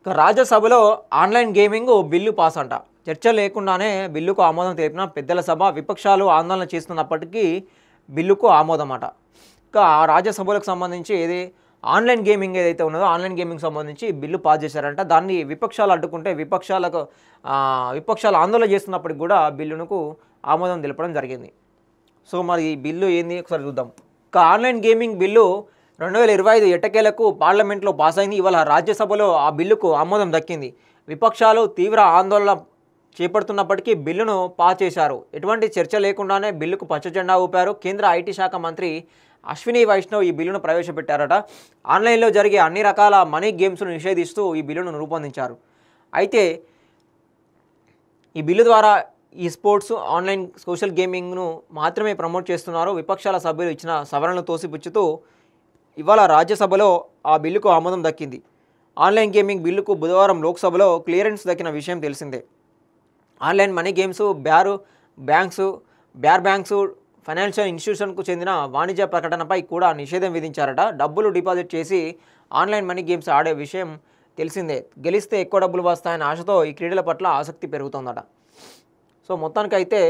రాజ్యసభలో online gaming bill pass అంట. చర్చ లేకుండానే బిల్లుకు ఆమోదం తెలిపిన పెద్దల సభ. విపక్షాలు ఆందోళన చేస్తున్నప్పటికీ బిల్లుకు ఆమోదం అట. రాజ్యసభలకు సంబంధించి ఆన్లైన్ గేమింగ్ ఏదైతే ఉన్నదో ఆన్లైన్ గేమింగ్ సంబంధించి బిల్లు పాస్ చేశారంట. దాన్ని విపక్షాలు అడ్డుకుంటే విపక్షాలు ఆందోళన చేస్తున్నప్పటికి కూడా బిల్లునకు ఆమోదం తెలపడం జరిగింది. సో మరి ఈ బిల్లు ఏంది ఒకసారి చూద్దాం. ఆన్లైన్ గేమింగ్ బిల్లు 2025 ఎట్టకేలకు పార్లమెంట్లో పాస్ అయింది. ఇవాళ రాజ్యసభలో ఆ బిల్లుకు ఆమోదం దక్కింది. విపక్షాలు తీవ్ర ఆందోళన చేపడుతున్నప్పటికీ బిల్లును పాస్ చేశారు. ఎటువంటి చర్చ లేకుండానే బిల్లుకు పచ్చజెండా ఊపారు. కేంద్ర ఐటీ శాఖ మంత్రి అశ్విని వైష్ణవ్ ఈ బిల్లును ప్రవేశపెట్టారట. ఆన్లైన్లో జరిగే అన్ని రకాల మనీ గేమ్స్ను నిషేధిస్తూ ఈ బిల్లును రూపొందించారు. అయితే ఈ బిల్లు ద్వారా ఈ స్పోర్ట్స్ ఆన్లైన్ సోషల్ గేమింగ్ను మాత్రమే ప్రమోట్ చేస్తున్నారు. విపక్షాల సభ్యులు ఇచ్చిన సవరణలు తోసిపుచ్చుతూ ఇవాళ రాజ్యసభలో ఆ బిల్లుకు ఆమోదం దక్కింది. ఆన్లైన్ గేమింగ్ బిల్లుకు బుధవారం లోక్సభలో క్లియరెన్స్ దక్కిన విషయం తెలిసిందే. ఆన్లైన్ మనీ గేమ్స్, బ్యార్ బ్యాంక్స్, ఫైనాన్షియల్ ఇన్స్టిట్యూషన్కు చెందిన వాణిజ్య ప్రకటనపై కూడా నిషేధం విధించారట. డబ్బులు డిపాజిట్ చేసి ఆన్లైన్ మనీ గేమ్స్ ఆడే విషయం తెలిసిందే. గెలిస్తే ఎక్కువ డబ్బులు వస్తాయన్న ఆశతో ఈ క్రీడల పట్ల ఆసక్తి పెరుగుతుందట. సో మొత్తానికైతే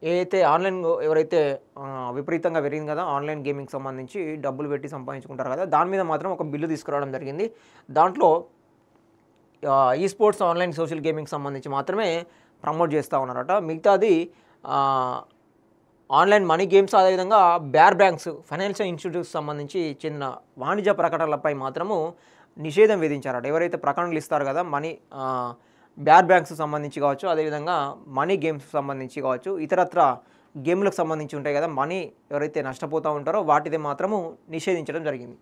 ఏదైతే ఆన్లైన్ ఎవరైతే విపరీతంగా పెరిగింది కదా ఆన్లైన్ గేమింగ్ సంబంధించి డబ్బులు పెట్టి సంపాదించుకుంటారు కదా, దాని మీద మాత్రం ఒక బిల్లు తీసుకురావడం జరిగింది. దాంట్లో ఈ స్పోర్ట్స్ ఆన్లైన్ సోషల్ గేమింగ్ సంబంధించి మాత్రమే ప్రమోట్ చేస్తూ ఉన్నారట. మిగతాది ఆన్లైన్ మనీ గేమ్స్, అదేవిధంగా బ్యార్ బ్యాంక్స్, ఫైనాన్షియల్ ఇన్స్టిట్యూట్స్ సంబంధించి చెందిన వాణిజ్య ప్రకటనలపై మాత్రము నిషేధం విధించారట. ఎవరైతే ప్రకటనలు ఇస్తారు కదా బ్యార్ బ్యాంక్స్ సంబంధించి కావచ్చు, అదేవిధంగా మనీ గేమ్స్ సంబంధించి కావచ్చు, ఇతరత్ర గేమ్లకు సంబంధించి ఉంటాయి కదా, మనీ ఎవరైతే నష్టపోతూ ఉంటారో వాటిది మాత్రము నిషేధించడం జరిగింది.